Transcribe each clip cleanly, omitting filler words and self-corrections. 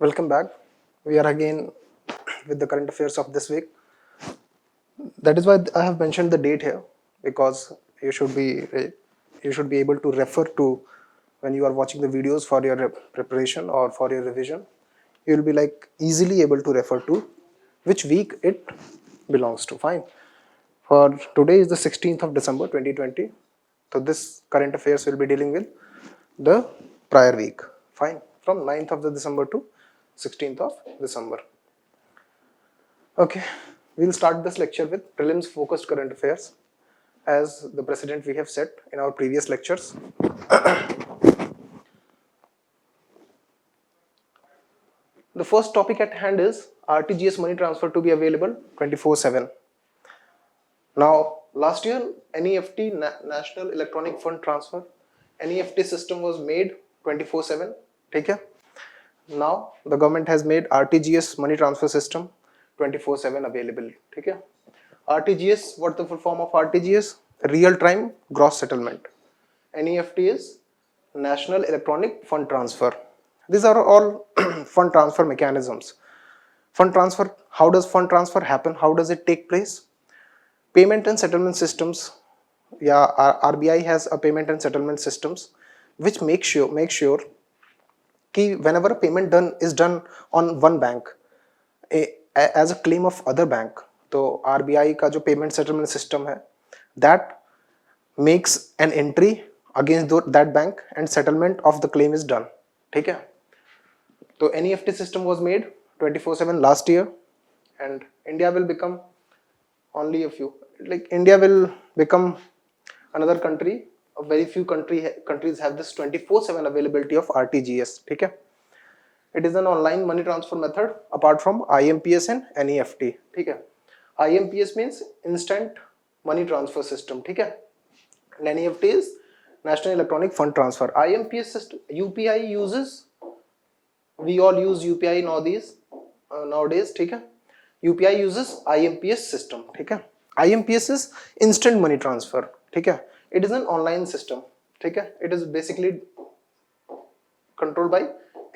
Welcome back. We are again with the current affairs of this week. That is why I have mentioned the date here, because you should be able to refer to when you are watching the videos for your preparation or for your revision. You will be like easily able to refer to which week it belongs to. Fine. For today is the 16th of December 2020. So this current affairs will be dealing with the prior week. Fine. From 9th of the December to 16th of December. Okay, we'll start this lecture with prelims focused current affairs as the precedent we have set in our previous lectures. The first topic at hand is RTGS money transfer to be available 24/7. Now, last year NEFT National Electronic Fund Transfer NEFT system was made 24/7. ठीक है? Now the government has made RTGS money transfer system 24/7 available. ठीक है? RTGS, what the full form of RTGS? Real time gross settlement. NEFT is National Electronic Fund Transfer. These are all fund transfer mechanisms. Fund transfer, how does fund transfer happen? How does it take place? Payment and settlement systems, RBI has a payment and settlement systems which make sure कि whenever a payment is done on one bank as a claim of other bank, तो RBI का जो payment settlement system है, that makes an entry against that bank and settlement of the claim is done. ठीक है? तो NEFT system was made 24/7 last year, and India will become only a few, like India will become another country. A very few countries have this 24/7 availability of RTGS. ठीक है? It is an online money transfer method apart from IMPS and NEFT. ठीक है? IMPS means instant money transfer system. ठीक है? And NEFT is National Electronic Fund Transfer. IMPS system, UPI uses, we all use UPI nowadays. ठीक है? UPI uses IMPS system. ठीक है? IMPS is instant money transfer. ठीक है? It is an online system. ठीक है? It is basically controlled by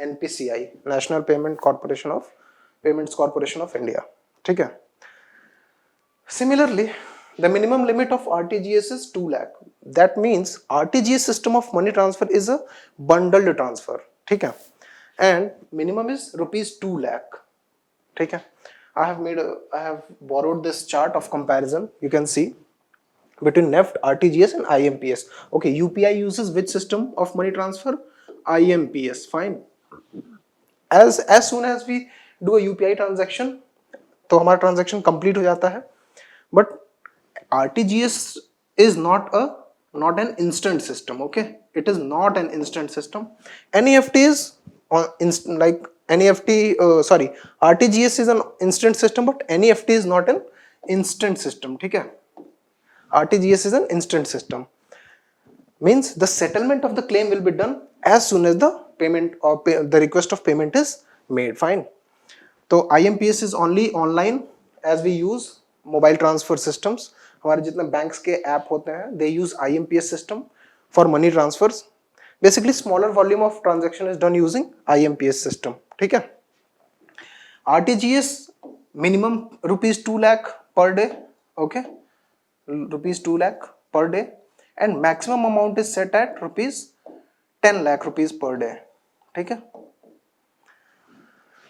NPCI, National Payments Corporation of India. ठीक है? Similarly, the minimum limit of RTGS is 2 lakh. That means RTGS system of money transfer is a bundled transfer. ठीक है? And minimum is rupees 2 lakh. ठीक है? I have borrowed this chart of comparison. You can see between NEFT, RTGS and IMPS. Okay, UPI uses which system of money transfer? IMPS. Fine. As soon as we do a UPI transaction, तो हमारा transaction complete हो जाता है. But RTGS is not an instant system. Okay, it is not an instant system. NEFT is RTGS is an instant system, but NEFT is not an instant system. ठीक है? RTGS is an instant system. Means the settlement of the claim will be done as soon as the payment or the request of payment is made. Fine. So IMPS is only online as we use mobile transfer systems. हमारे जितने banks के app होते हैं, they use IMPS system for money transfers. Basically, smaller volume of transaction is done using IMPS system. ठीक है? RTGS minimum rupees 2 lakh per day. Okay, rupees 2 lakh per day, and maximum amount is set at rupees 10 lakh rupees per day. ठीक है?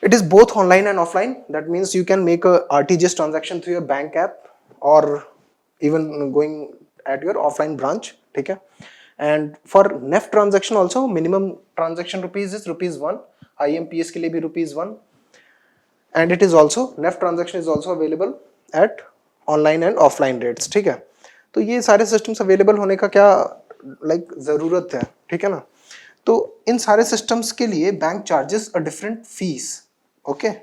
It is both online and offline. That means you can make a RTGS transaction through your bank app or even going at your offline branch. ठीक है? And for NEFT transaction also, minimum transaction rupees is rupees 1. IMPS के लिए भी rupees 1. And it is also, NEFT transaction is also available at online and offline rates. ठीक है? तो ये सारे systems available होने का क्या ज़रूरत है. ठीक है ना? तो इन सारे systems के लिए bank charges a different fees. Okay?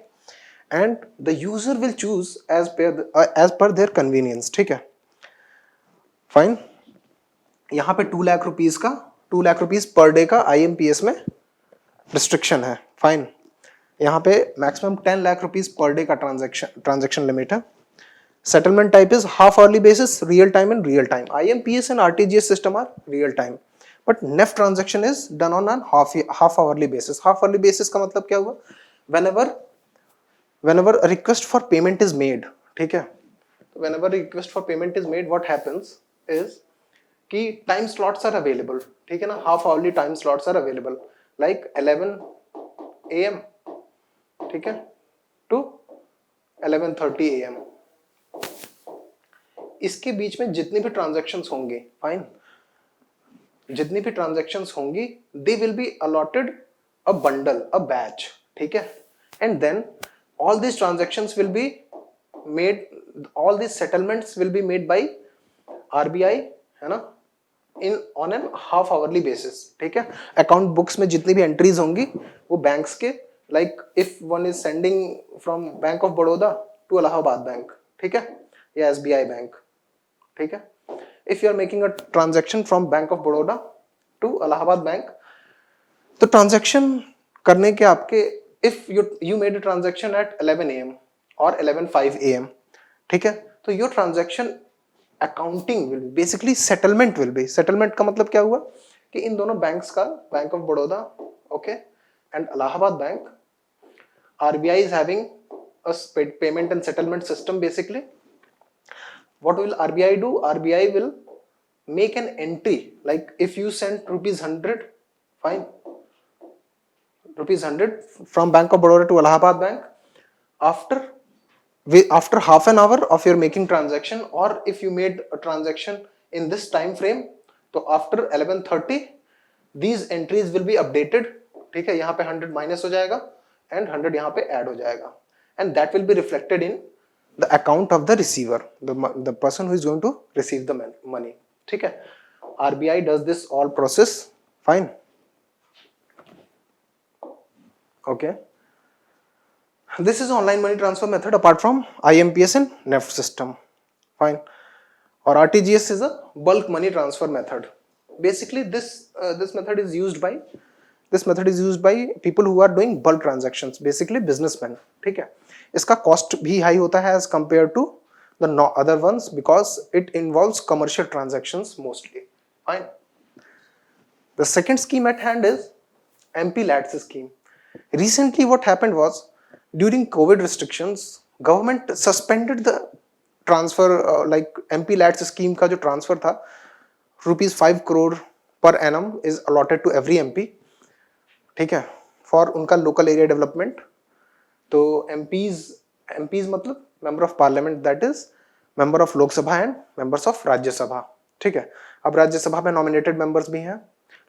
And the user will choose as per their convenience. ठीक है? Fine. यहाँ पे 2 लाख रुपीस पर डे का IMPS में रिस्ट्रिक्शन है. फाइन. यहाँ पे maximum 10 lakh rupees per day का ट्रांजैक्शन लिमिट है. Settlement type is half hourly basis, real time and real time. IMPS and RTGS system are real time, but NEFT transaction is done on an half hourly basis. Half hourly basis का मतलब क्या हुआ? whenever a request for payment is made, ठीक है, whenever a request for payment is made, what happens is कि time slots are available, ठीक है ना, half hourly time slots are available like 11 AM, ठीक है, to 11:30 AM. इसके बीच में जितनी भी ट्रांजैक्शंस होंगे, फाइन, जितनी भी ट्रांजैक्शंस होंगी, they will be allotted a bundle, a batch, ठीक है, and then all these transactions will be made, all these settlements will be made by RBI, है ना, in on an half hourly basis, ठीक है. Account books में जितनी भी entries होंगी वो बैंक्स के, like if one is sending from Bank of Baroda to Allahabad Bank, ठीक है, या SBI बैंक, ठीक है, if you are making a transaction from Bank of Baroda to Allahabad Bank, तो ट्रांजैक्शन करने के आपके, if you made a transaction at 11 AM or 11:05 AM, ठीक है, तो your transaction accounting will be basically settlement will be, settlement का मतलब क्या हुआ कि इन दोनों बैंक्स का, bank of Baroda, okay, and Allahabad bank, RBI is having a payment and settlement system. Basically what will RBI do? RBI will make an entry, like if you send ₹100, fine, ₹100 from Bank of Baroda to Allahabad Bank, after half an hour of your making transaction, or if you made a transaction in this time frame, तो after 11:30 these entries will be updated, ठीक है, यहाँ पे 100 minus हो जाएगा and 100 यहाँ पे add हो जाएगा, and that will be reflected in the account of the receiver, the person who is going to receive the money, ठीक है. RBI does this all process, fine, okay. This is online money transfer method apart from IMPS and NEFT system, fine. Or RTGS is a bulk money transfer method. Basically this method is used by people who are doing bulk transactions, basically businessmen, ठीक है. इसका cost भी high होता है as compared to the other ones because it involves commercial transactions mostly, fine. The second scheme at hand is MP-LADS scheme. Recently what happened was, during COVID restrictions, government suspended the transfer, like MP-LADS scheme का जो transfer था, ₹5 crore per annum is allotted to every MP, ठीक है, for उनका local area development. तो MPs मतलब member of parliament, that is member of लोक सभा and members of राज्य सभा, ठीक है. अब राज्य सभा में nominated members भी हैं,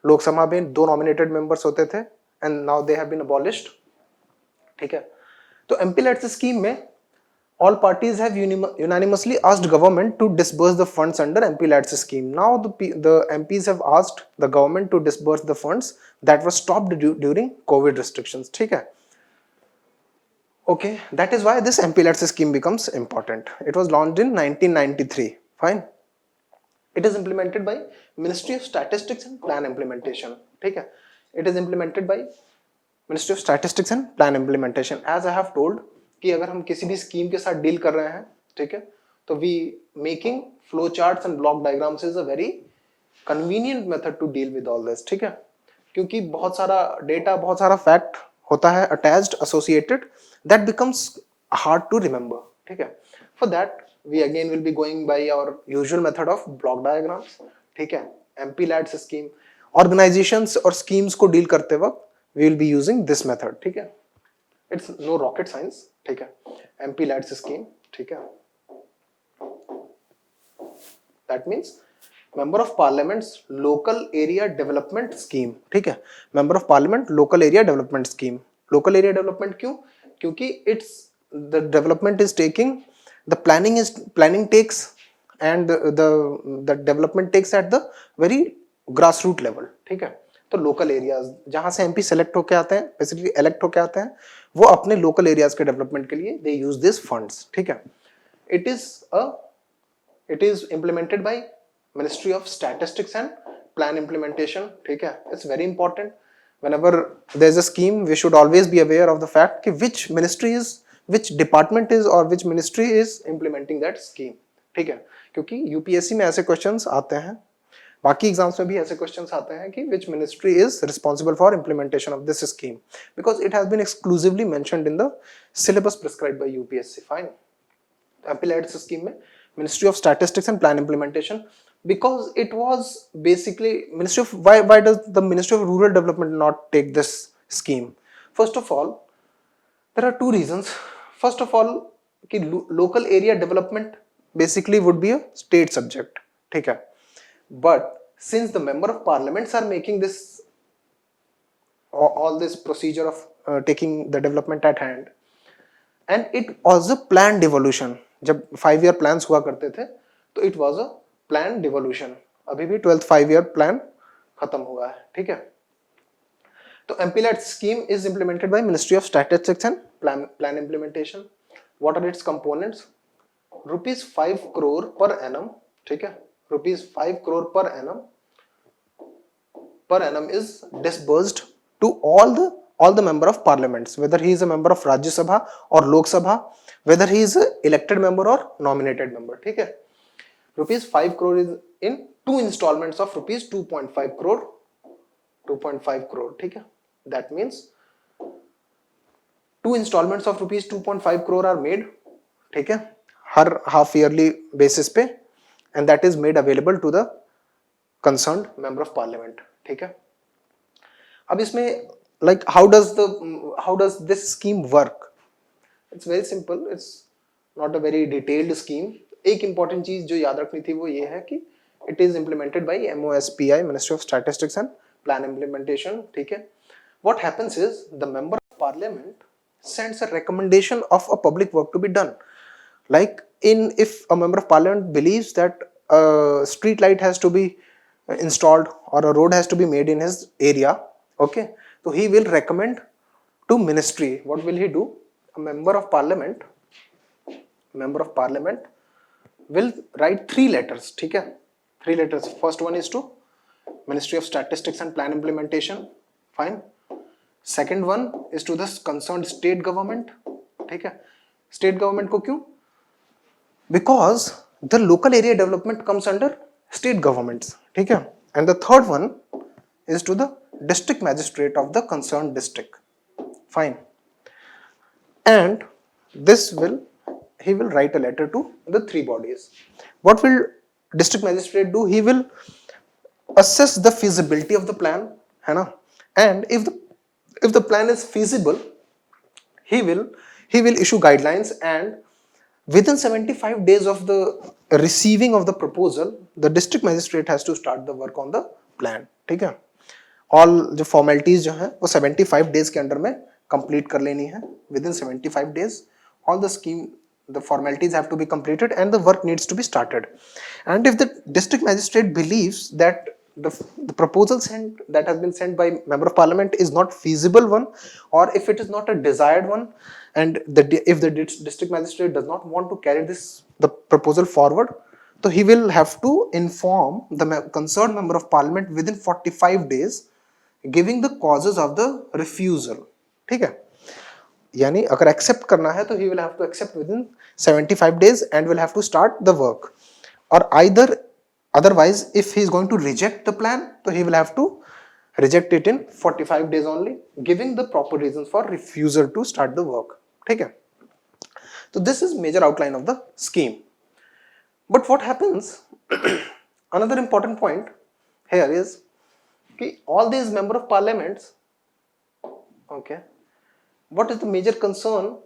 लोक सभा में 2 nominated members होते थे and now they have been abolished, ठीक है. तो MP-LADS scheme में all parties have unanimously asked government to disburse the funds under MP-LADS scheme. Now the MPs have asked the government to disburse the funds that were stopped during COVID restrictions, ठीक है. Okay, that is why this MP-LADS scheme becomes important. It was launched in 1993, fine. It is implemented by Ministry of Statistics and Plan Implementation, ठीक है. It is implemented by Ministry of Statistics and Plan Implementation. As I have told कि अगर हम किसी भी scheme के साथ deal कर रहे हैं, ठीक है, तो we making flow charts and block diagrams is a very convenient method to deal with all this, ठीक है, क्योंकि बहुत सारा डेटा, बहुत सारा फैक्ट होता है attached, associated, that becomes hard to remember, ठीक है. For that we again will be going by our usual method of block diagrams, ठीक है. MP-LADS scheme, organizations और schemes को डील करते वक्त we will be using this method, ठीक है. It's no rocket science, ठीक है. MP-LADS scheme, ठीक है. That means member of parliament's local area development scheme, ठीक है. member of parliament local area development scheme. local area development क्यों? क्योंकि it's the development is taking, the planning takes and the development takes at the very grassroots level, ठीक है. तो local areas जहां से MP select होके आते हैं, बेसिकली इलेक्ट होके आते हैं, वो अपने लोकल एरियाज के डेवलपमेंट के लिए दे यूज दिस फंड्स, ठीक है. It is implemented by ministry of statistics and plan implementation, ठीक है. It's very important. whenever there is a scheme, we should always be aware of the fact कि which department is or which ministry is implementing that scheme, ठीक है. क्योंकि UPSC में ऐसे questions आते हैं. बाकी एग्जाम्स में भी ऐसे क्वेश्चंस आते हैं कि which ministry is responsible for implementation of this scheme, because it has been exclusively mentioned in the syllabus prescribed by UPSC. Fine. MPLADS scheme में Ministry of Statistics and Plan Implementation, because it was basically Ministry of, why does the Ministry of Rural Development not take this scheme? First of all, there are two reasons. First of all, कि local area development basically would be a state subject, ठीक है. But since the member of parliaments are making this all this procedure of taking the development at hand, and it was a planned devolution. जब 5 year plans हुआ करते थे तो it was a planned devolution. अभी भी 12th 5 year plan खत्म हुआ है, ठीक है. तो MPLAD scheme is implemented by Ministry of Statistics and Plan Implementation. What are its components? Rupees 5 crore per annum, ठीक है. Rupees 5 crore per annum is disbursed to all the member of parliaments, whether he is a member of Rajya Sabha or Lok Sabha, whether he is a elected member or nominated member, ठीक है. Rupees 5 crore is in 2 installments of rupees 2.5 crore, 2.5 crore, ठीक है. That means 2 installments of rupees 2.5 crore are made, ठीक है, हर half yearly basis पे, and that is made available to the concerned member of parliament, ठीक है. अब इसमें like how does this scheme work? It's very simple. It's not a very detailed scheme. एक important चीज जो याद रखनी थी वो ये है कि it is implemented by MOSPI, Ministry of Statistics and Plan Implementation, ठीक है. What happens is the member of parliament sends a recommendation of a public work to be done. Like if a member of parliament believes that a street light has to be installed or a road has to be made in his area, okay, so he will recommend to ministry. What will he do? A member of parliament will write 3 letters, ठीक है. 3 letters. First one is to Ministry of Statistics and Plan Implementation. Fine. Second one is to the concerned state government, ठीक है. State government को क्यों? Because the local area development comes under state governments, ठीक है. And the third one is to the district magistrate of the concerned district. Fine. And he will write a letter to the 3 bodies. What will district magistrate do? He will assess the feasibility of the plan, है ना. And if the plan is feasible, he will issue guidelines, and within 75 days of the receiving of the proposal, the district magistrate has to start the work on the plan, ठीक है. All जो formalities जो हैं वो 75 days के अंदर में complete कर लेनी है. Within 75 days, all the formalities have to be completed and the work needs to be started. And if the district magistrate believes that the proposal that has been sent by member of parliament is not feasible one, or if it is not a desired one, and if the district magistrate does not want to carry the proposal forward, so he will have to inform the concerned member of parliament within 45 days, giving the causes of the refusal, ठीक है. यानी अगर accept करना है तो he will have to accept within 75 days and will have to start the work. Or otherwise, if he is going to reject the plan, so he will have to reject it in 45 days only, giving the proper reasons for refusal to start the work, ठीक है. So this is major outline of the scheme. But what happens? Another important point here is कि all these member of parliaments, okay, what is the major concern?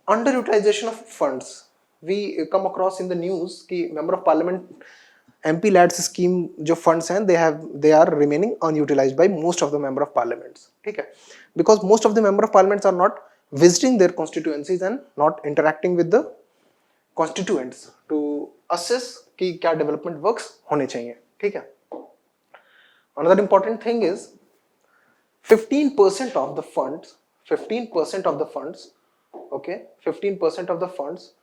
Underutilization of funds. We come across in the news कि member of parliament MPLADS scheme जो funds हैं they are remaining unutilized by most of the member of parliaments, ठीक है. Because most of the member of parliaments are not visiting their constituencies and not interacting with the constituents to assess कि क्या development works होने चाहिए, ठीक है. Another important thing is 15% of the funds, okay, 15% of the funds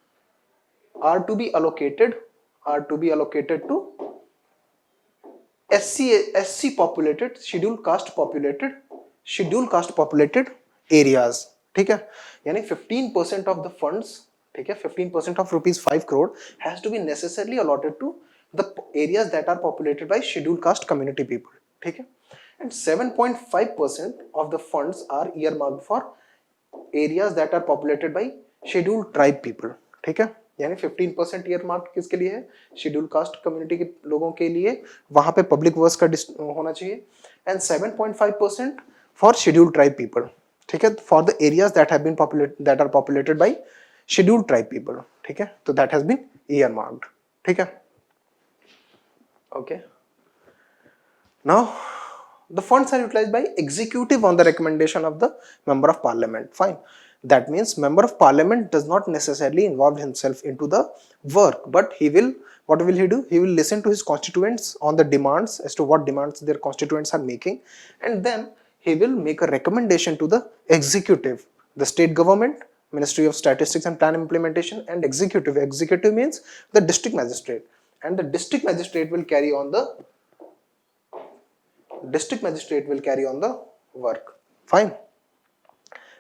are to be allocated to SC populated, scheduled caste populated areas, ठीक है. यानी 15% of the funds, ठीक है, 15% of rupees 5 crore has to be necessarily allotted to the areas that are populated by scheduled caste community people, ठीक है, and 7.5% of the funds are earmarked for areas that are populated by scheduled tribe people, ठीक है, यानी 15% earmarked किसके लिए है, scheduled caste community के लोगों के लिए, वहां पे public works का होना चाहिए, and 7.5% for scheduled tribe people, ठीक है, for the areas that have been that are populated by scheduled tribe people, ठीक है, तो that has been earmarked, ठीक है. Okay, now the funds are utilized by executive on the recommendation of the member of parliament. Fine, that means member of parliament does not necessarily involve himself into the work, but he will, what will he do, he will listen to his constituents on the demands as to what demands their constituents are making, and then he will make a recommendation to the executive, the state government, Ministry of Statistics and Plan Implementation, and executive. Executive means the district magistrate, and the district magistrate will carry on the work. Fine.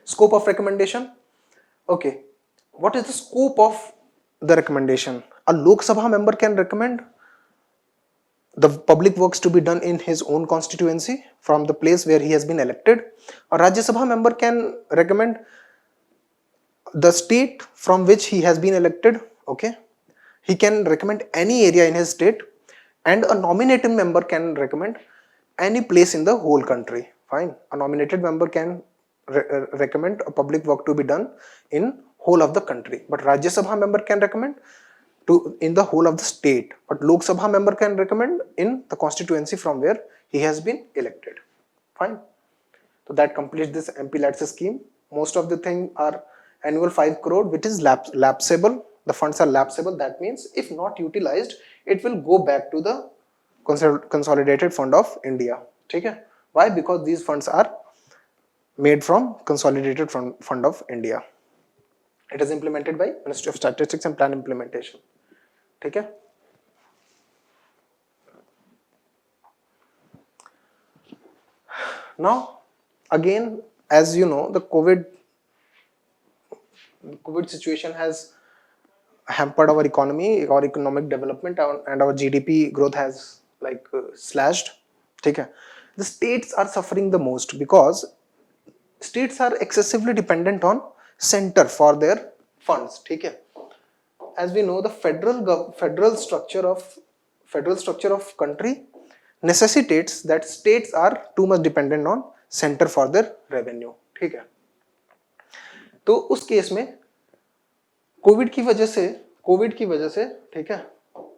Scope of recommendation. Okay, what is the scope of the recommendation? A Lok Sabha member can recommend the public works to be done in his own constituency from the place where he has been elected. A Rajya Sabha member can recommend the state from which he has been elected. Okay, he can recommend any area in his state, and a nominated member can recommend any place in the whole country. Fine, a nominated member can recommend a public work to be done in whole of the country, but Rajya Sabha member can recommend to in the whole of the state, but Lok Sabha member can recommend in the constituency from where he has been elected. Fine, so that completes this MP LATS scheme. Most of the things are annual 5 crore, which is lapsable. The funds are lapsable. That means if not utilized, it will go back to the consolidated fund of India. ठीक है? Why? Because these funds are made from consolidated fund of India. It is implemented by Ministry of Statistics and Plan Implementation. ठीक है? Now, again, as you know, the COVID situation has hampered our economy, our economic development, and our GDP growth has slashed. ठीक है? The states are suffering the most because states are excessively dependent on center for their funds. ठीक है? As we know, the federal structure of country necessitates that states are too much dependent on center for their revenue. ठीक है? तो उस case में Covid की वजह से ठीक है,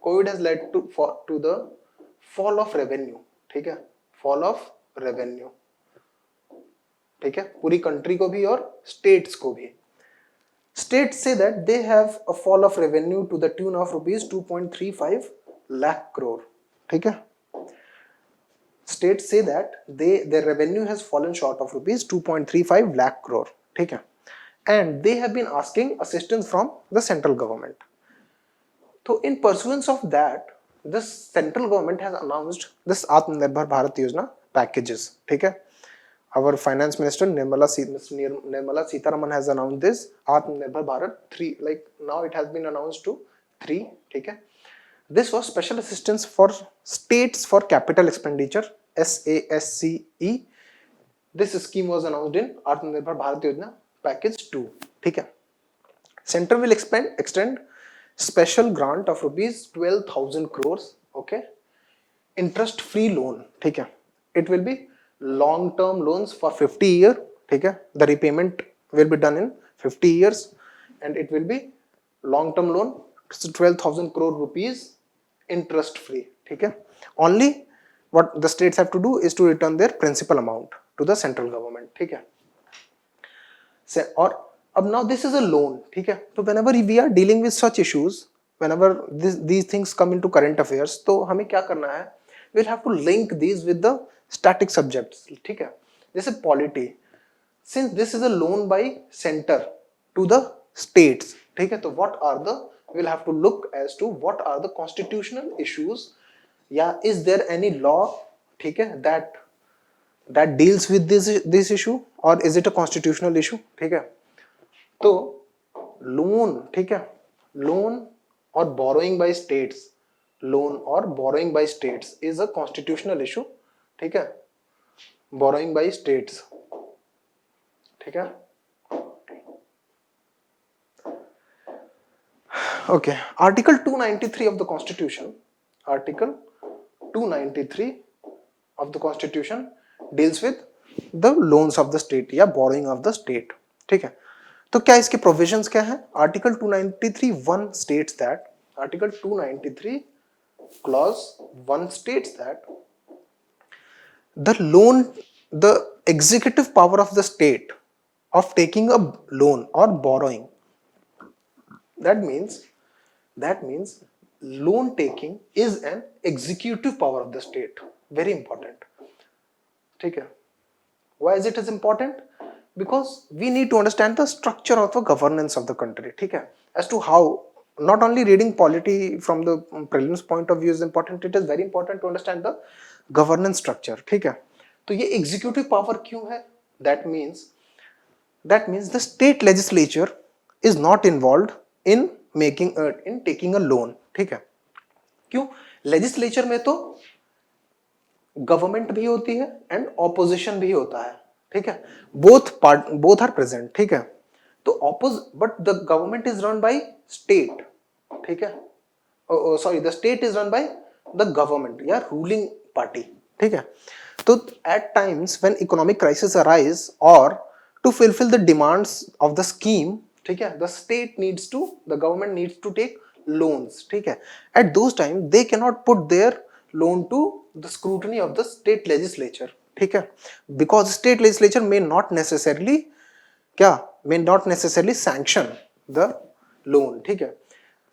COVID has led to the fall of revenue. ठीक है, फॉल ऑफ रेवेन्यू. ठीक है, पूरी कंट्री को भी और स्टेट्स को भी. States say that they have a fall of revenue to the tune of rupees 2.35 lakh crore. ठीक है, states say that their revenue has fallen short of rupees 2.35 lakh crore. ठीक है, and they have been asking assistance from the central government. So in pursuance of that, this central government has announced this Atmanirbhar Bharat Yojana packages. ठीक है, our finance minister Nirmala Sitharaman has announced this Atmanirbhar Bharat 3, like now it has been announced to 3. ठीक है, this was special assistance for states for capital expenditure, SASCE. This scheme was announced in Atmanirbhar Bharat Yojana package 2. ठीक है, center will extend special grant of rupees 12,000 crores. Okay, interest free loan. ठीक है, it will be long term loans for 50 years. ठीक है, the repayment will be done in 50 years and it will be long term loan 12,000 crore rupees interest free. ठीक है, only what the states have to do is to return their principal amount to the central government. ठीक है, और अब now this is a loan. ठीक है, तो whenever we are dealing with such issues, whenever these things come into current affairs, तो हमें क्या करना है, we'll have to link these with the static subjects. ठीक है, जैसे polity, since this is a loan by center to the states. ठीक है, तो what are the, we'll have to look as to what are the constitutional issues, या is there any law, ठीक है, that deals with this issue, or is it a constitutional issue. ठीक है, तो loan, ठीक है, लोन और borrowing bye states, loan or borrowing by states is a constitutional issue. ठीक है, borrowing by states. ठीक है, okay. Article 293 of the Constitution, Article 293 of the Constitution deals with the loans of the state या borrowing of the state. ठीक है, तो क्या इसके प्रोविजंस क्या है? Article 293 1 states that, article 293 clause 1 states that the loan, the executive power of the state of taking a loan or borrowing, that means loan taking is an executive power of the state. Very important. ठीक है, why is it is important? Because we need to understand the structure of the governance of the country. ठीक है, as to how, not only reading polity from the prelims point of view is important, it is very important to understand the governance structure. ठीक है, तो ये executive power क्यों है? That means the state legislature is not involved in making in taking a loan. ठीक है, क्यों? legislature में तो गवर्नमेंट भी होती है एंड ऑपोजिशन भी होता है. ठीक है, बोथ आर प्रेजेंट. ठीक है, तो but the government is run by state. ठीक है, sorry, the state is run by the government या रूलिंग पार्टी. ठीक है, तो at times when economic crisis arise और to fulfil the demands of the scheme, ठीक है, the government needs to take loans. ठीक है, at those time they can not put their loan to the scrutiny of the state legislature. ठीक है, because state legislature may not necessarily sanction the loan. ठीक है,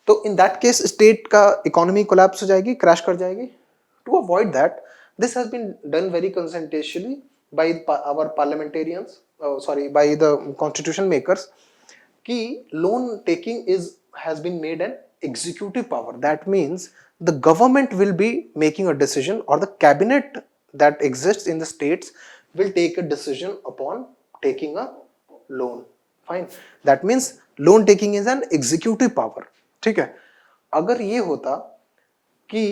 तो in that case state का economy collapse हो जाएगी, crash कर जाएगी. To avoid that, this has been done very conscientiously by our parliamentarians, sorry, by the constitution makers, कि loan taking has been made an executive power. That means the government will be making a decision, or the cabinet that exists in the states will take a decision upon taking a loan. Fine, that means loan taking is an executive power. ठीक है, अगर ये होता कि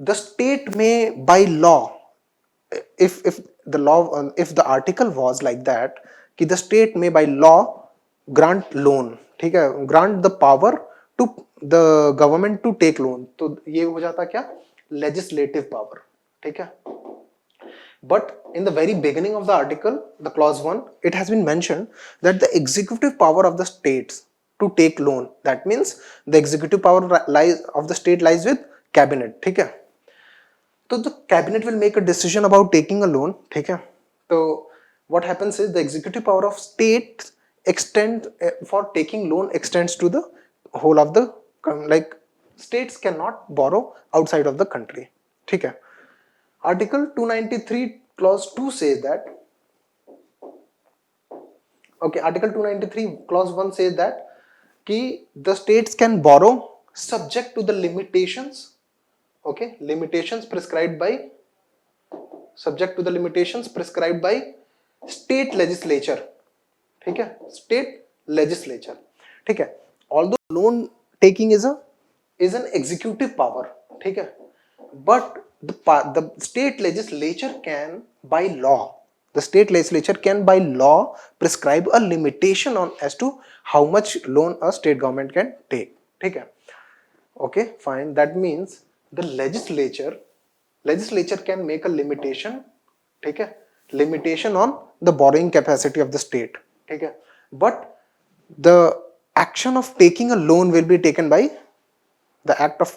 the state में by law, if the article was like that कि the state may by law grant loan, ठीक है, grant the power to the government to take loan, तो ये हो जाता क्या? legislative power. ठीक है, but in the very beginning of the article, the clause 1, it has been mentioned that the executive power of the states to take loan, that means the executive power of the state lies with cabinet. ठीक है, तो the cabinet will make a decision about taking a loan. ठीक है, तो what happens is the executive power of state for taking loan extends to the whole of the, like, states cannot borrow outside of the country. ठीक है, Article 293 clause 2 says that, okay, Article 293 clause 1 says that कि the states can borrow subject to the limitations, okay, subject to the limitations prescribed by state legislature. ठीक है, state legislature. ठीक है, although loan taking is an executive power. ठीक है, but the state legislature can by law prescribe a limitation on as to how much loan a state government can take. ठीक है, okay, fine, that means the legislature can make a limitation. ठीक है, limitation on the borrowing capacity of the state. ठीक है, but the action of taking a loan will be taken by the act of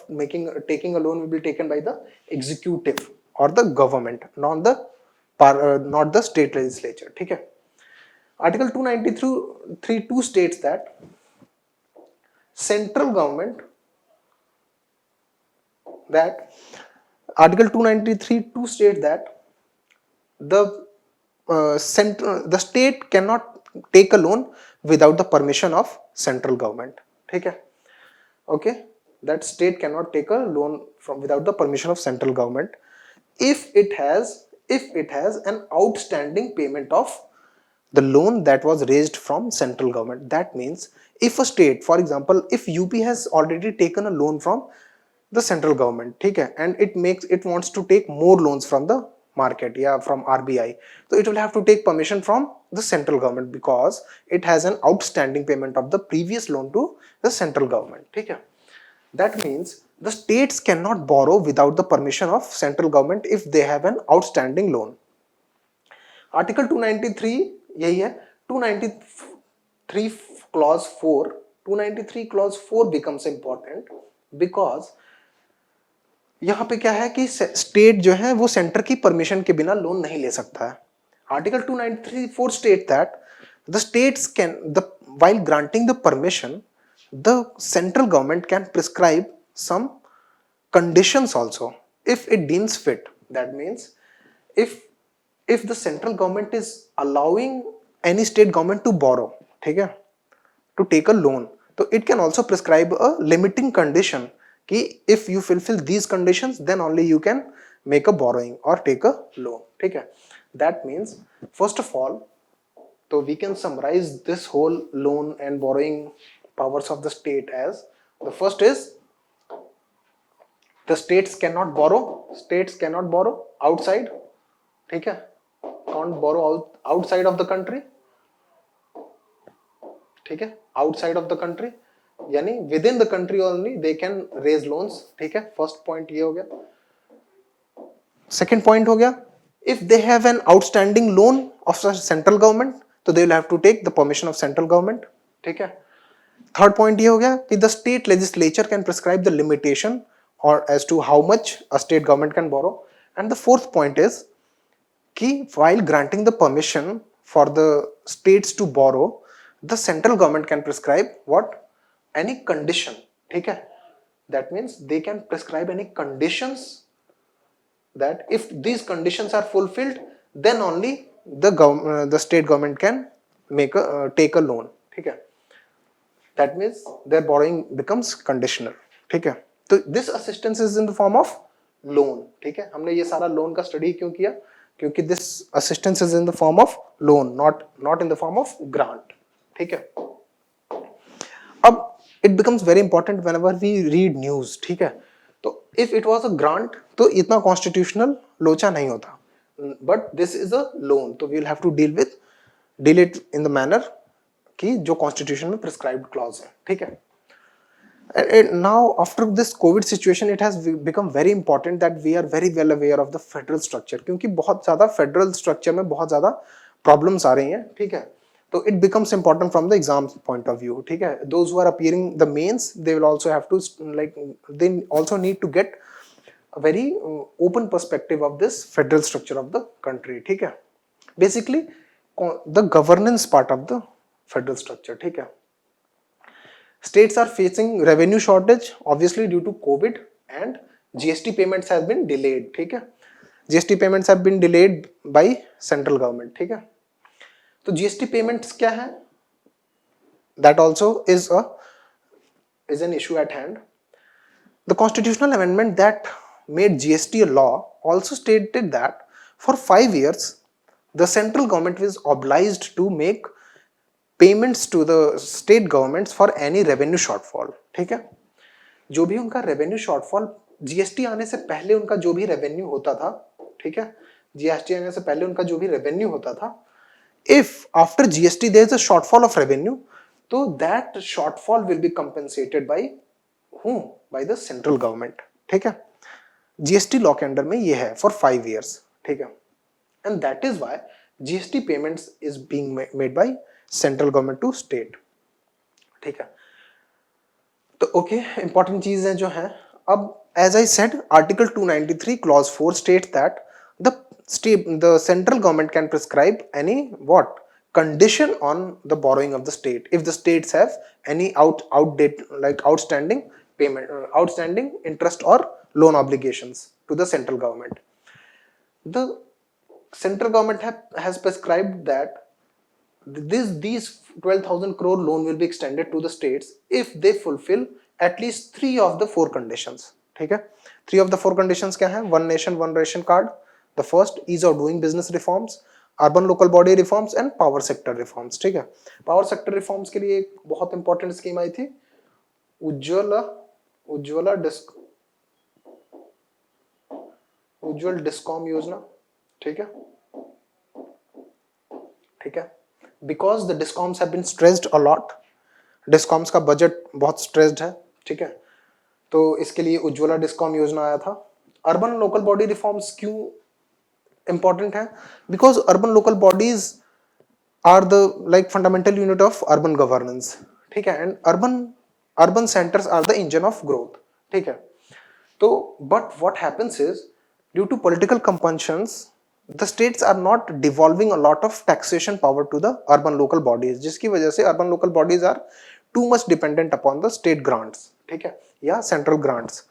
taking a loan will be taken by the executive or the government, not the state legislature. ठीक है, Article 293 2 states that central government, Article 293 2 states that the state cannot take a loan without the permission of central government. ठीक है, okay, that state cannot take a loan without the permission of central government if it has an outstanding payment of the loan that was raised from central government. That means if a state, for example, if UP has already taken a loan from the central government, ठीक है, and it wants to take more loans from the market या from RBI, so it will have to take permission from the central government because it has an outstanding payment of the previous loan to the central government, ठीक है. That means the states cannot borrow without the permission of central government if they have an outstanding loan. Article 293 यही है. 293 clause 4, 293 clause 4 becomes important because यहाँ पे क्या है कि state जो है वो सेंटर की परमिशन के बिना लोन नहीं ले सकता है. Article 293 state that the states can while granting the permission, the central government can prescribe some conditions also if it deems fit. That means if the central government is allowing any state government to borrow, ठीक है, to take a loan, so it can also prescribe a limiting condition कि if you fulfill these conditions then only you can make a borrowing or take a loan, ठीक है. That means first of all, so we can summarize this whole loan and borrowing powers of the state as, the first is the states cannot borrow outside, ठीक है, can't borrow outside of the country, ठीक है, outside of the country, यानी within the country only they can raise loans, ठीक है. First point ये हो गया. सेकंड पॉइंट हो गया, if they have an outstanding loan of central government तो they will have to take the permission of central government, ठीक है. थर्ड पॉइंट ये हो गया कि the state legislature can prescribe the limitation और as to how much a state government can borrow. And the fourth point is कि while granting the permission for the states to borrow, the central government can prescribe what? Any condition, ठीक है. That means they can prescribe any conditions that if these conditions are fulfilled then only the state government can take a loan, ठीक है. That means their borrowing becomes conditional, ठीक है. तो this assistance is in the form of loan, ठीक है. हमने ये सारा लोन का स्टडी क्यों किया? क्योंकि this assistance is in the form of loan, not in the form of grant, ठीक है. अब it becomes very important whenever we read news, ठीक है. तो if it was a grant तो इतना constitutional लोचा नहीं होता, but this is a loan, तो we will have to deal it in the manner कि जो constitution में prescribed clause है, ठीक है. And now after this COVID situation it has become very important that we are very well aware of the federal structure, क्योंकि बहुत ज़्यादा federal structure में बहुत ज़्यादा problems आ रही हैं, ठीक है. So it becomes important from the exam point of view, ठीक है. Those who are appearing the mains, they will also have to they also need to get a very open perspective of this federal structure of the country, ठीक है. Basically the governance part of the federal structure, ठीक है. States are facing revenue shortage obviously due to COVID and GST payments have been delayed, ठीक है. GST payments have been delayed by central government, ठीक है. तो GST payments क्या है? That also is an issue at hand. The constitutional amendment that made GST a law also stated that for 5 years the central government is obliged to make payments to the state governments for any revenue shortfall, ठीक है. जो भी उनका revenue shortfall GST आने से पहले उनका जो भी revenue होता था, ठीक है, GST आने से पहले उनका जो भी revenue होता था, if after GST there is a shortfall of revenue, तो that shortfall will be compensated by whom? By the central government, ठीक है. GST law के अंडर में ये है for 5 years, ठीक है. And that is why GST payments is being made by central government to state, ठीक है. तो ओके, इंपॉर्टेंट चीज है जो है. अब as I said, Article 293 Clause 4 states that the central government can prescribe any what condition on the borrowing of the state if the states have any outstanding payment, outstanding interest or loan obligations to the central government. The central government has prescribed that these 12,000 crore loan will be extended to the states if they fulfill at least 3 of the 4 conditions, ठीक है. 3 of the 4 conditions क्या है? One nation, one ration card. The first, ease of doing business reforms, urban local body reforms and power sector reforms, ठीक है. Power sector reforms के लिए एक बहुत इंपॉर्टेंट स्कीम आई थी, उज्ज्वला उज्ज्वल डिस्कॉम योजना, ठीक है, ठीक है, because the discoms have been stressed a lot, discoms का बजट बहुत स्ट्रेस्ड है, ठीक है, तो इसके लिए उज्ज्वला डिस्कॉम योजना आया था। अर्बन लोकल बॉडी रिफॉर्म्स क्यों इंपॉर्टेंट है? Because urban local bodies are the like fundamental unit of urban governance, ठीक है, and urban centres are the engine of growth, ठीक है। तो but what happens is due to political compulsions the states are not devolving a lot of taxation power to the urban local bodies, जिसकी वजह से urban local bodies are too much dependent upon the state grants, ठीक है, या central grants.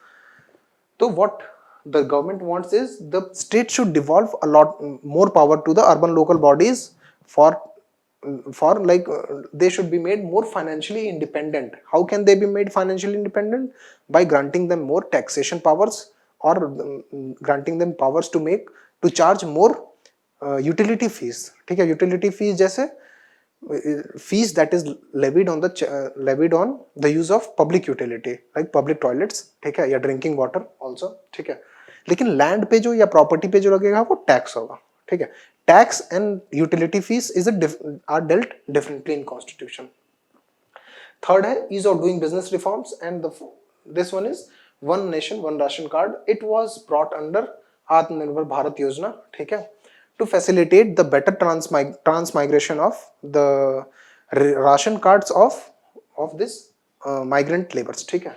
तो what the government wants is the state should devolve a lot more power to the urban local bodies for like they should be made more financially independent. How can they be made financially independent? By granting them more taxation powers or granting them powers to charge more utility fees, ठीक है, utility fees जैसे fees that is levied on the use of public utility like public toilets, ठीक है, या drinking water also, ठीक है, लेकिन land पे जो या प्रॉपर्टी पे जो लगेगा वो टैक्स होगा, ठीक है। Tax and utility fees are dealt differently in constitution. Third है ease of doing business reforms and this one is one nation one ration card, it was brought under Atmanirbhar Bharat योजना, ठीक है, to facilitate the better transmigration of the ration cards of this migrant laborers, ठीक है।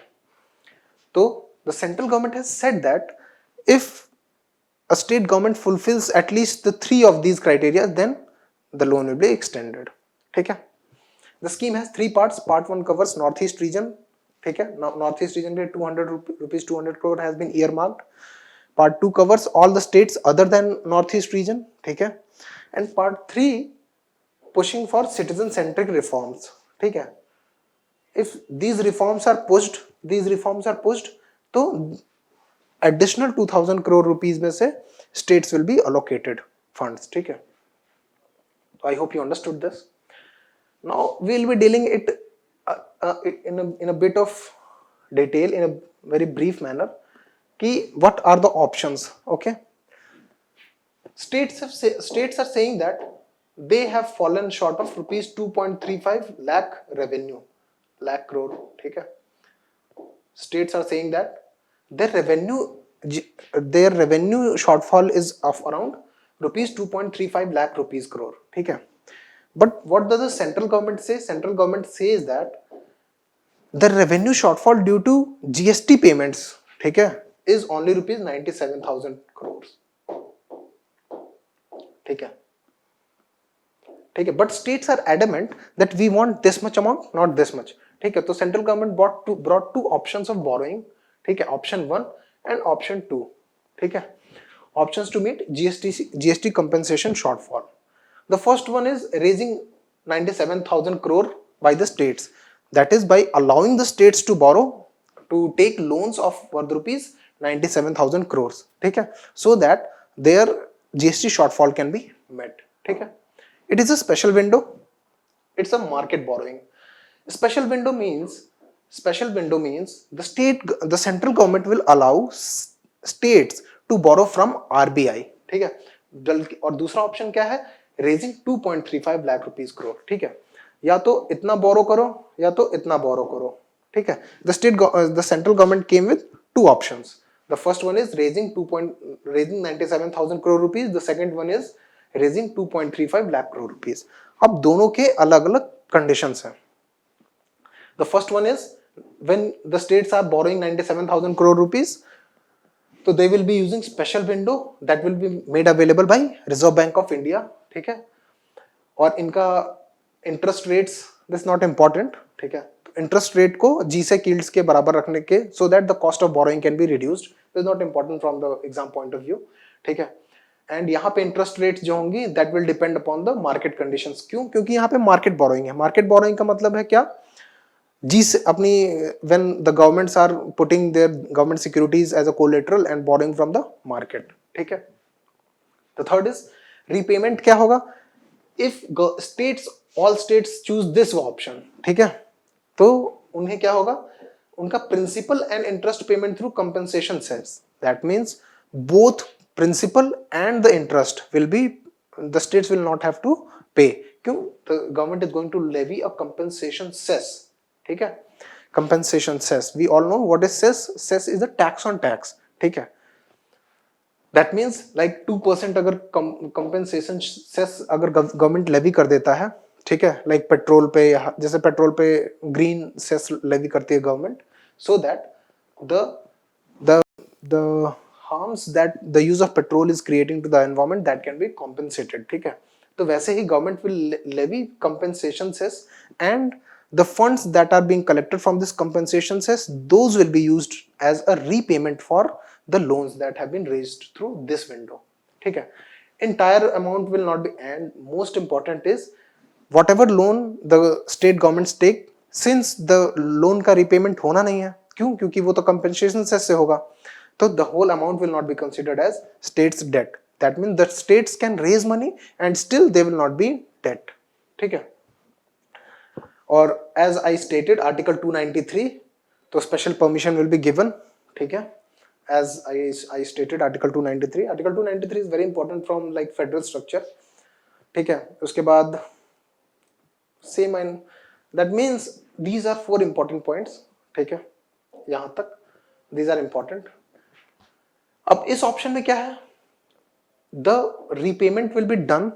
तो the central government has said that if a state government fulfills at least the 3 of these criteria then the loan will be extended, ठीक है। The scheme has 3 parts. Part 1 covers northeast region, ठीक है, northeast region पे 200 crore has been earmarked. Part 2 covers all the states other than northeast region, ठीक है, and part 3 pushing for citizen centric reforms, ठीक है। If these reforms are pushed तो additional 2000 crore rupees में से states will be allocated funds, ठीक है। So I hope you understood this. Now we will be dealing it in a bit of detail in a very brief manner कि what are the options, okay? States are saying that they have fallen short of rupees 2.35 lakh revenue, lakh crore, ठीक है। States are saying that their revenue shortfall is of around rupees 2.35 lakh rupees crore, ठीक है। But what does the central government say? Central government says that the revenue shortfall due to GST payments, ठीक है, is only rupees 97,000 crores, ठीक है, ठीक है। But states are adamant that we want this much amount, not this much, ठीक है। तो central government brought two options of borrowing, ठीक है, option 1 and option 2, ठीक है, options to meet GST compensation shortfall. The first one is raising 97,000 crore by the states, that is by allowing the states to borrow to take loans of worth rupees 97,000 crores, ठीक है, so that their GST shortfall can be met, ठीक है। It is a special window, it's a market borrowing. Special window means the central government will allow states to borrow from RBI, ठीक है। और दूसरा option क्या है? Raising 2.35 lakh rupees crore, ठीक है, या तो इतना बोरो करो या तो इतना बोरो करो, ठीक है। the central government came with two options. The first one is raising 97,000 crore rupees, the second one is raising 2.35 lakh crore rupees. अब दोनों के अलग अलग कंडीशंस हैं। The first one is when the states are borrowing 97,000 crore rupees, so they will be using special window that will be made available by Reserve Bank of India, ठीक है, और इनका interest rates this not important, ठीक है, interest rate को G-sec yields के बराबर रखने के so that the cost of borrowing can be reduced, this not important from the exam point of view, ठीक है। एंड यहाँ पे इंटरेस्ट रेट्स जो होंगी that will depend upon the market conditions. क्यों? क्योंकि यहाँ पे मार्केट बोरोइंग है। मार्केट बोरोइंग का मतलब है क्या? अपनी when the governments are putting their government securities as a collateral and borrowing from the market, ठीक है। The third is repayment क्या होगा? If all states choose this option, ठीक है, तो उन्हें क्या होगा? उनका principal and interest payment through compensation cess, that means both principal and the interest will be, the states will not have to pay. क्यों? The government is going to levy a compensation cess. ठीक है, compensation cess, we all know what is cess. Cess is a tax on tax. ठीक है, that means like 2% अगर compensation cess अगर government levy कर देता है, ठीक है, लाइक पेट्रोल पे, जैसे पेट्रोल पे ग्रीन सेस लेवी करती है government, so that the harms that the use of petrol is creating to the environment, that can be compensated. ठीक है, तो वैसे ही government will levy compensation cess, and the funds that are being collected from this compensation cess, those will be used as a repayment for the loans that have been raised through this window. ठीक है, entire amount will not be, and most important is whatever loan the state governments take, since the loan का repayment होना नहीं है, क्यों? क्योंकि वो तो compensation cess से होगा, तो the whole amount will not be considered as state's debt. That means the states can raise money and still they will not be debt. ठीक है, और as I stated article 293, तो special permission will be given. ठीक है, as I stated article 293. Article 293 is very important from like federal structure. ठीक है, उसके बाद same, and that means these are 4 important points. ठीक है, यहाँ तक these are important. अब इस ऑप्शन में क्या है? The repayment will be done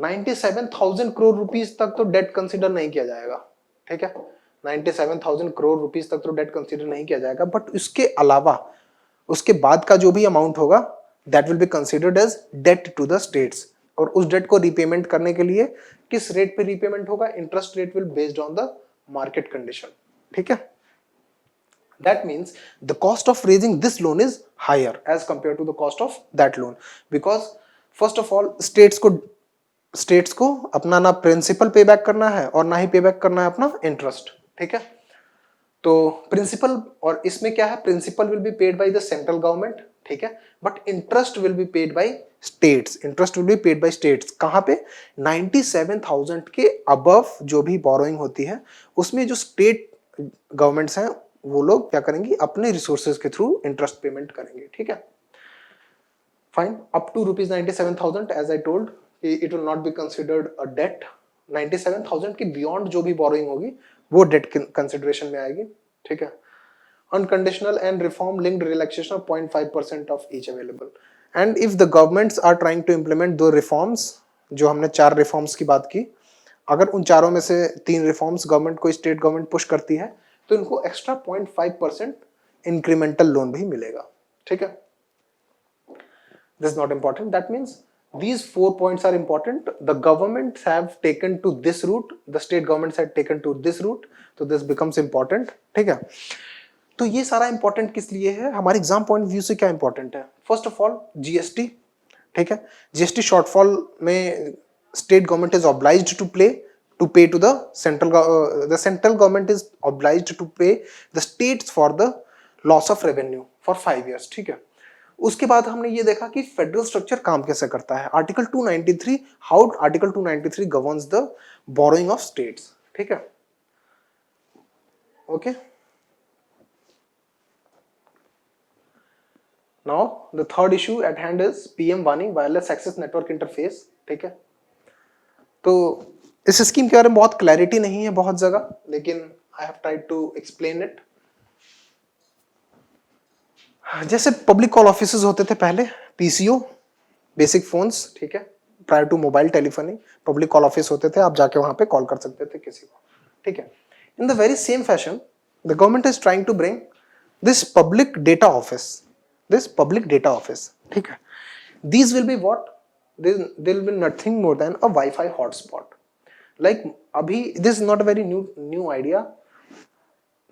97,000 crore rupees तक तो डेट कंसीडर नहीं किया जाएगा. ठीक है, 97,000 करोड़ रुपीस तक तो डेट कंसीडर नहीं किया जाएगा, बट उसके अलावा उसके बाद का जो भी अमाउंट होगा that will be considered as debt to the states. और उस डेट को रीपेमेंट करने के लिए किस रेट पे रीपेमेंट होगा? Interest rate will based on the market condition. ठीक है, that means the cost of raising this loan is higher as compared to the cost of that loan, because first of all states को अपना ना principal पे back करना है और ना ही पे बैक करना है अपना इंटरेस्ट. ठीक है, तो प्रिंसिपल, और इसमें क्या है, principal will be paid by the central government. ठीक है, but interest will be paid by states. Interest will be paid by states. कहां पे? 97,000 के अबव जो भी बोरोइंग होती है उसमें जो स्टेट गवर्नमेंट्स हैं वो लोग क्या करेंगे? अपने रिसोर्सेज के थ्रू इंटरेस्ट पेमेंट करेंगे. ठीक है, fine. Up to ₹97,000 as I told, it will not be considered a debt. 97,000 के बियॉन्ड जो भी बोरोइंग होगी वो डेट कंसिडरेशन में आएगी. ठीक है, unconditional and reform linked relaxation of 0.5% of each available. And if the governments are trying to implement दो रिफॉर्म्स, जो हमने 4 रिफॉर्म्स की बात की, अगर उन चारों में से 3 रिफॉर्म्स गवर्नमेंट को स्टेट गवर्नमेंट पुश करती है तो इनको एक्स्ट्रा 0.5% इंक्रीमेंटल लोन भी मिलेगा. ठीक है, this is not important. That means these 4 points are important. The governments have taken to this route, the state governments have taken to this route, so this becomes important. ठीक है, तो ये सारा important किस लिए है? हमारे एग्जाम पॉइंट व्यू से क्या इंपॉर्टेंट है? First of all GST. ठीक है, जीएसटी शॉर्टफॉल में state government is obliged to pay to the central government is obliged to pay the states for the loss of revenue for 5 years. ठीक है, उसके बाद हमने ये देखा कि फेडरल स्ट्रक्चर काम कैसे करता है. Article 293, how article 293 governs the borrowing of states. ठीक है, okay. Now the third issue at hand is PM वानी वायरलेस एक्सेस नेटवर्क इंटरफेस. ठीक है, तो इस स्कीम के बारे में बहुत क्लैरिटी नहीं है बहुत जगह, लेकिन I have tried to explain it. जैसे पब्लिक कॉल ऑफिसेज होते थे पहले, पीसीओ, बेसिक फोन्स. ठीक है, prior to mobile telephony, public call office होते थे, आप जाके वहां पे कॉल कर सकते थे किसी को. ठीक है, in the very same fashion the government is trying to bring this public data office. ठीक है, these will be what, they will be nothing more than a wifi hotspot. Like अभी this is not a very new idea.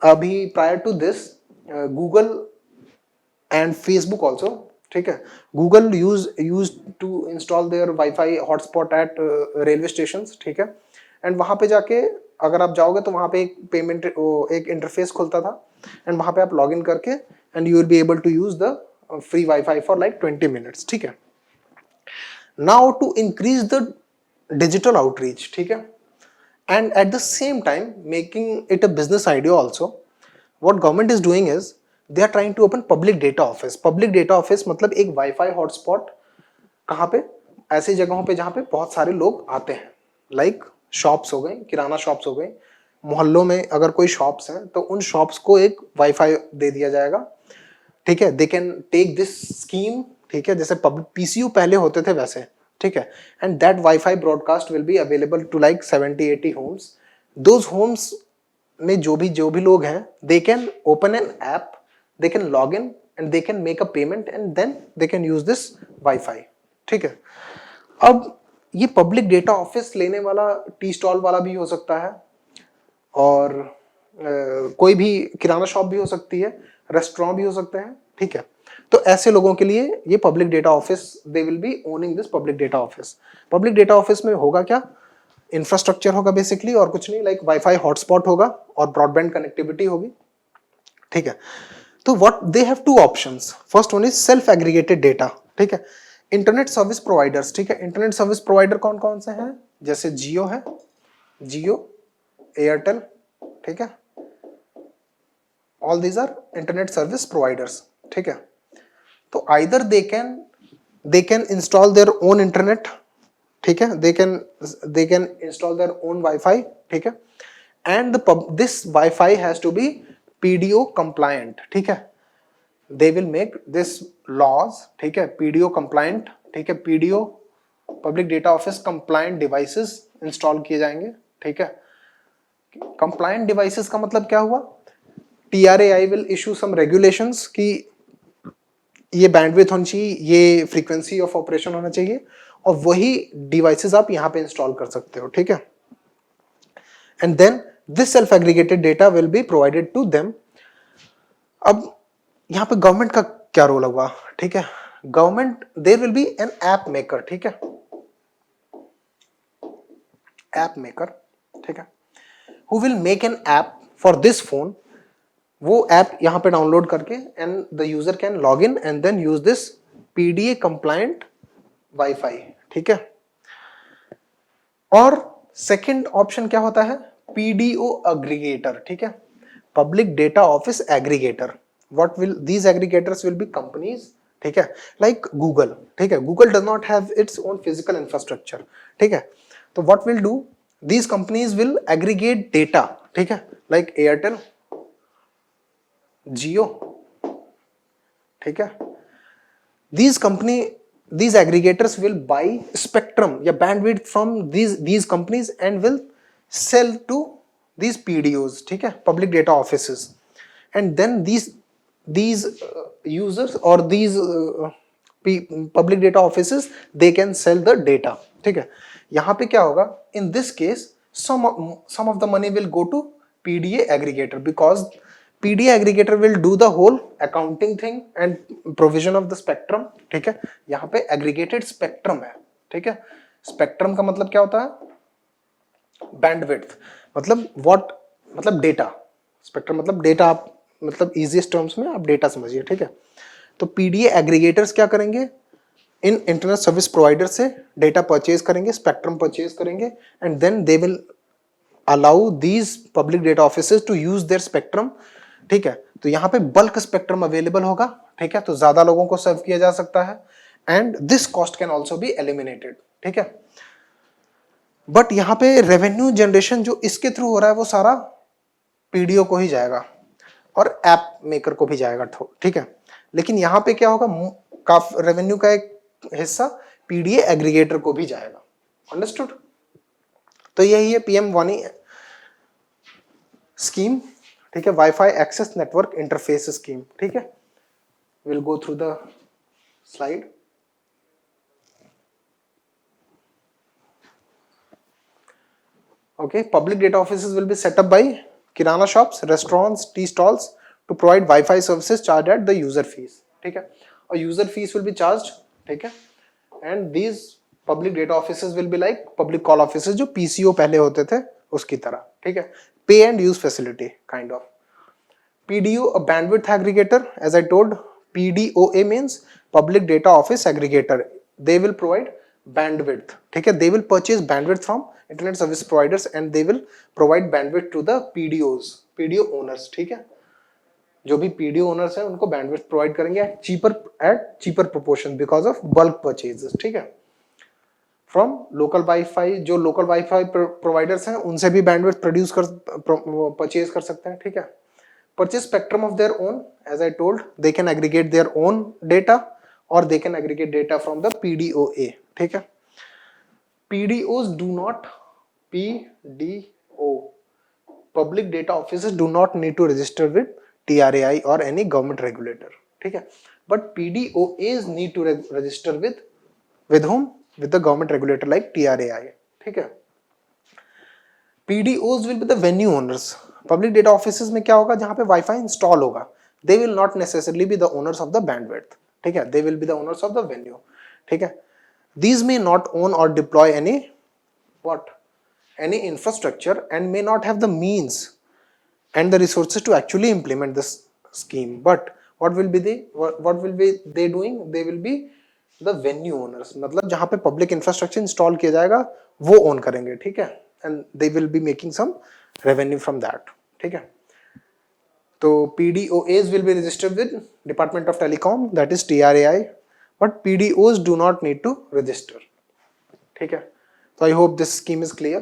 अभी prior to this Google and Facebook also. ठीक है, Google used to install their Wi-Fi hotspot at railway stations. ठीक है, and वहां पे जाके अगर आप जाओगे तो वहां पे एक पेमेंट एक इंटरफेस खुलता था, एंड वहां पे आप लॉग इन करके and you will be able to use the free WiFi for like 20 minutes. ठीक है, now to increase the digital outreach. ठीक है, and at the same time making it a business idea also, what government is doing is they are trying to open public data office. Public data office मतलब एक wifi hotspot. कहाँ पे? ऐसी जगहों पे जहाँ पे बहुत सारे लोग आते हैं, लाइक शॉप्स हो गए, किराना शॉप्स हो गए, मोहल्लों में अगर कोई शॉप्स हैं तो उन शॉप्स को एक वाईफाई दे दिया जाएगा. ठीक है, they can take this scheme. ठीक है, जैसे पब्लिक पीसीयू पहले होते थे वैसे. ठीक है, and that WiFi broadcast will be available to like 70-80 homes. Those homes में जो भी लोग हैं, they can open an app, they can log in and they can make a payment and then they can use this WiFi. ठीक है, अब ये public data office लेने वाला टी स्टॉल वाला भी हो सकता है, और कोई भी किराना शॉप भी हो सकती है, रेस्टोरेंट भी हो सकते हैं. ठीक है, तो ऐसे लोगों के लिए ये public data office, they will B owning this public data office. Public data office में होगा क्या? इंफ्रास्ट्रक्चर होगा बेसिकली, और कुछ नहीं, लाइक वाईफाई हॉटस्पॉट होगा और ब्रॉडबैंड कनेक्टिविटी होगी. ठीक है, तो what they have two options. First one is self aggregated data. ठीक है, इंटरनेट सर्विस प्रोवाइडर्स. ठीक है, इंटरनेट सर्विस प्रोवाइडर कौन कौन से हैं? जैसे जियो है, जियो, एयरटेल. ठीक है, all these are internet service providers. ठीक है, तो either they can install their own internet. ठीक है, they can install their own wifi. ठीक है, and this wifi has to be PDO compliant. ठीक है, they will make this laws. ठीक है, पीडीओ कंप्लायंट. ठीक है, PDO public data office compliant devices install किए जाएंगे. ठीक है, कंप्लायंट डिवाइसेस का मतलब क्या हुआ? TRAI will issue some regulations कि ये बैंडविड्थ होनी चाहिए, ये फ्रीक्वेंसी ऑफ ऑपरेशन होना चाहिए, और वही डिवाइसेस आप यहाँ पे इंस्टॉल कर सकते हो. ठीक है, and then this self aggregated data will be provided to them. अब यहाँ पे गवर्नमेंट का क्या रोल होगा? ठीक है, government, there will be an app maker. ठीक है, ऐप मेकर. ठीक है, who will make an app for this phone. वो ऐप यहाँ पे डाउनलोड करके and the user can log in and then use this PDA compliant wifi. ठीक है, और सेकंड ऑप्शन क्या होता है? PDO aggregator. ठीक है, public data office aggregator. What will these aggregators will be companies. ठीक है, लाइक गूगल. ठीक है, Google does not have its own physical infrastructure. ठीक है, तो what will do, these companies will aggregate data. ठीक है, like Airtel, Jio. ठीक है, these aggregators will buy spectrum या bandwidth from these companies and will sell to these PDOs. ठीक है, public data offices, and then these users or these public data offices, they can sell the data. ठीक है, यहाँ पे क्या होगा? In this case, some of the money will go to PDA aggregator, because PDA aggregator will do the whole accounting thing and provision of the spectrum. ठीक है, यहाँ पे aggregated spectrum है. ठीक है, spectrum का मतलब क्या होता है? बैंडविड्थ मतलब व्हाट, मतलब डेटा. स्पेक्ट्रम मतलब डेटा, आप मतलब इजीएस्ट टर्म्स में आप डेटा समझिए. ठीक है, तो पीडीए एग्रीगेटर्स क्या करेंगे? इन इंटरनेट सर्विस प्रोवाइडर से डेटा परचेज करेंगे, स्पेक्ट्रम परचेज करेंगे, and then they will allow these public data offices to use their spectrum. ठीक है, तो यहाँ पे बल्क स्पेक्ट्रम अवेलेबल होगा. ठीक है, तो ज्यादा लोगों को सर्व किया जा सकता है, and this cost can also be eliminated. ठीक है, बट यहाँ पे रेवेन्यू जनरेशन जो इसके थ्रू हो रहा है वो सारा पीडीओ को ही जाएगा और ऐप मेकर को भी जाएगा. ठीक है, लेकिन यहाँ पे क्या होगा? काफी रेवेन्यू का एक हिस्सा पीडीए एग्रीगेटर को भी जाएगा. अंडरस्टूड? तो यही है PM-WANI स्कीम. ठीक है, wifi access network interface scheme. ठीक है, will go through the slide. Okay, public data offices will be set up by kirana shops, restaurants, tea stalls to provide Wi-Fi services charged at the user fees. ठीक है, और user fees will be charged. ठीक है, and these public data offices will be like public call offices जो PCO पहले होते थे उसकी तरह. ठीक है, pay and use facility kind of. PDO, a bandwidth aggregator, as I told, PDOA means public data office aggregator. They will provide bandwidth. ठीक है, they will purchase bandwidth from internet service providers and they will provide bandwidth to the PDOs, PDO owners. ठीक है, जो भी PDO owners हैं उनको bandwidth provide करेंगे at cheaper proportion because of bulk purchases, ठीक है। फ्रॉम लोकल वाईफाई, जो लोकल वाईफाई प्रोवाइडर्स हैं उनसे भी बैंडविड्थ परचेज कर सकते हैं, ठीक है। Purchase spectrum of their own, as I told they can aggregate their own data और they can aggregate data from the PDOA, ठीक है। PDOs do not, PDO, public data offices do not need to register with TRAI or any government regulator, ठीक है। But PDOAs need to register with whom? With the government regulator like TRAI, ठीक है। PDOs will be the venue owners. Public data offices में क्या होगा? जहाँ पे wifi install होगा, they will not necessarily be the owners of the bandwidth, ठीक है। They will be the owners of the venue, ठीक है। These may not own or deploy any infrastructure and may not have the means and the resources to actually implement this scheme. But what will be they doing? They will be the venue owners. मतलब जहाँ पे public infrastructure install किया जाएगा वो own करेंगे, ठीक है। And they will be making some revenue from that, ठीक है। तो PDOAs will be registered with Department of Telecom, that is TRAI. But PDOs do not need to register, ठीक है। So I hope this scheme is clear.